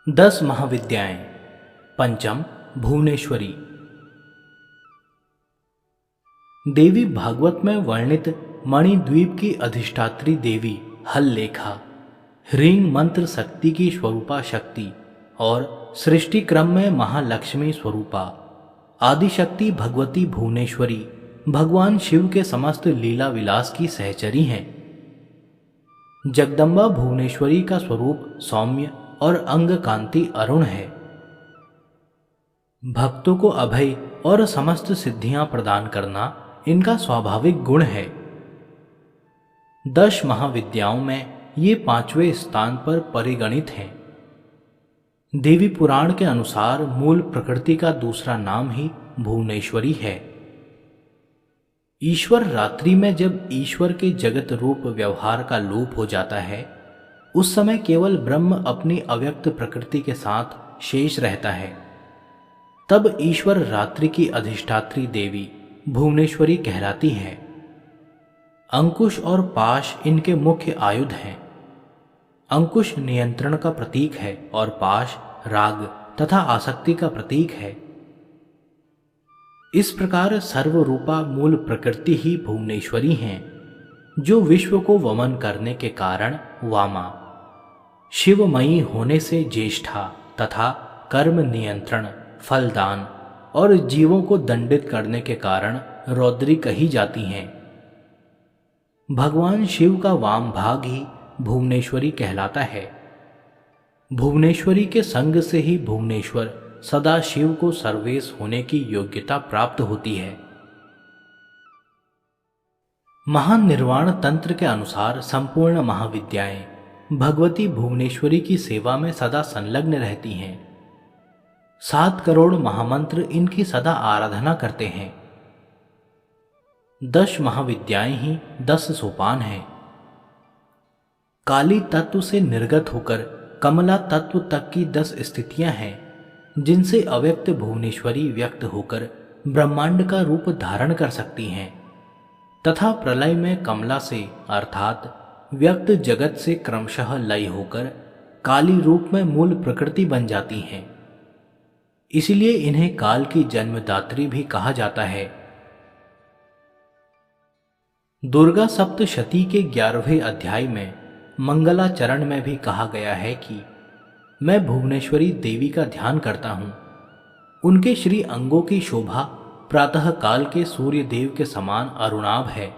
10 महाविद्याएं। पंचम भुवनेश्वरी। देवी भागवत में वर्णित मणिद्वीप की अधिष्ठात्री देवी हल्लेखा, ह्रीं मंत्र शक्ति की स्वरूपा शक्ति और सृष्टि क्रम में महालक्ष्मी स्वरूपा आदिशक्ति भगवती भुवनेश्वरी भगवान शिव के समस्त लीला विलास की सहचरी हैं। जगदम्बा भुवनेश्वरी का स्वरूप सौम्य और अंग कांति अरुण है। भक्तों को अभय और समस्त सिद्धियां प्रदान करना इनका स्वाभाविक गुण है। 10 महाविद्याओं में ये 5वें स्थान पर परिगणित हैं। देवी पुराण के अनुसार मूल प्रकृति का दूसरा नाम ही भुवनेश्वरी है। ईश्वर रात्रि में जब ईश्वर के जगत रूप व्यवहार का लोप हो जाता है, उस समय केवल ब्रह्म अपनी अव्यक्त प्रकृति के साथ शेष रहता है। तब ईश्वर रात्रि की अधिष्ठात्री देवी भुवनेश्वरी कहलाती है। अंकुश और पाश इनके मुख्य आयुध हैं। अंकुश नियंत्रण का प्रतीक है और पाश राग तथा आसक्ति का प्रतीक है। इस प्रकार सर्वरूपा मूल प्रकृति ही भुवनेश्वरी हैं, जो विश्व को वमन करने के कारण वामा, शिवमयी होने से ज्येष्ठा तथा कर्म नियंत्रण, फलदान और जीवों को दंडित करने के कारण रौद्री कही जाती हैं। भगवान शिव का वाम भाग ही भुवनेश्वरी कहलाता है। भुवनेश्वरी के संग से ही भुवनेश्वर सदा शिव को सर्वेश होने की योग्यता प्राप्त होती है। महानिर्वाण तंत्र के अनुसार संपूर्ण महाविद्याएं भगवती भुवनेश्वरी की सेवा में सदा संलग्न रहती हैं। 7 करोड़ महामंत्र इनकी सदा आराधना करते हैं। 10 महाविद्याएं ही 10 सोपान हैं। काली तत्व से निर्गत होकर कमला तत्व तक की 10 स्थितियां हैं, जिनसे अव्यक्त भुवनेश्वरी व्यक्त होकर ब्रह्मांड का रूप धारण कर सकती हैं तथा प्रलय में कमला से अर्थात व्यक्त जगत से क्रमशः लय होकर काली रूप में मूल प्रकृति बन जाती हैं। इसलिए इन्हें काल की जन्मदात्री भी कहा जाता है। दुर्गा सप्तशती के 11वें अध्याय में मंगलाचरण में भी कहा गया है कि मैं भुवनेश्वरी देवी का ध्यान करता हूं। उनके श्री अंगों की शोभा प्रातः काल के सूर्य देव के समान अरुणाभ है।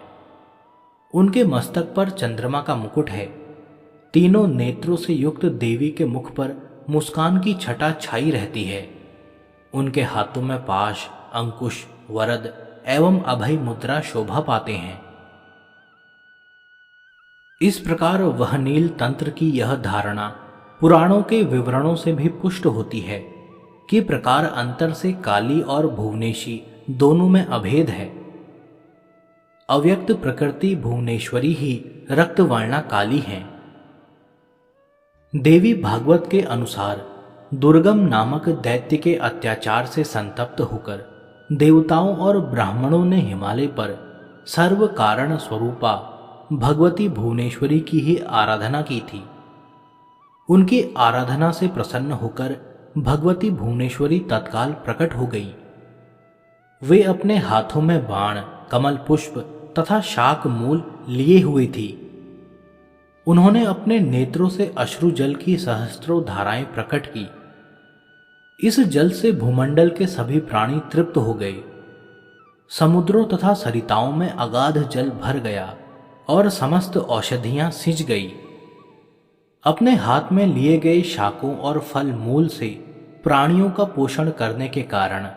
उनके मस्तक पर चंद्रमा का मुकुट है। तीनों नेत्रों से युक्त देवी के मुख पर मुस्कान की छटा छाई रहती है। उनके हाथों में पाश, अंकुश, वरद एवं अभय मुद्रा शोभा पाते हैं। इस प्रकार वह नील तंत्र की यह धारणा पुराणों के विवरणों से भी पुष्ट होती है कि प्रकार अंतर से काली और भुवनेशी दोनों में अभेद है। अव्यक्त प्रकृति भुवनेश्वरी ही रक्तवर्णा काली हैं। देवी भागवत के अनुसार दुर्गम नामक दैत्य के अत्याचार से संतप्त होकर देवताओं और ब्राह्मणों ने हिमालय पर सर्व कारण स्वरूपा भगवती भुवनेश्वरी की ही आराधना की थी। उनकी आराधना से प्रसन्न होकर भगवती भुवनेश्वरी तत्काल प्रकट हो गई। वे अपने हाथों में बाण, कमल पुष्प तथा शाक मूल लिए हुए थी। उन्होंने अपने नेत्रों से अश्रु जल की सहस्त्रों धाराएं प्रकट की। इस जल से भूमंडल के सभी प्राणी तृप्त हो गए। समुद्रों तथा सरिताओं में अगाध जल भर गया और समस्त औषधियां सिंच गई। अपने हाथ में लिए गए शाकों और फल मूल से प्राणियों का पोषण करने के कारण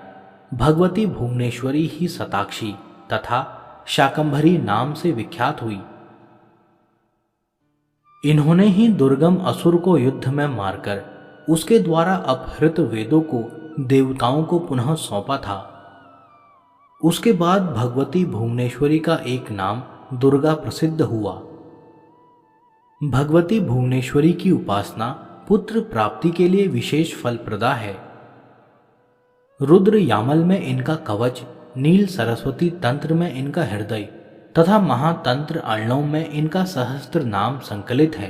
भगवती भुवनेश्वरी ही शताक्षी तथा शाकंभरी नाम से विख्यात हुई। इन्होंने ही दुर्गम असुर को युद्ध में मारकर उसके द्वारा अपहृत वेदों को देवताओं को पुनः सौंपा था। उसके बाद भगवती भुवनेश्वरी का एक नाम दुर्गा प्रसिद्ध हुआ। भगवती भुवनेश्वरी की उपासना पुत्र प्राप्ति के लिए विशेष फलप्रदा है। रुद्र यामल में इनका कवच, नील सरस्वती तंत्र में इनका हृदय तथा महातंत्र अर्णव में इनका सहस्त्र नाम संकलित है।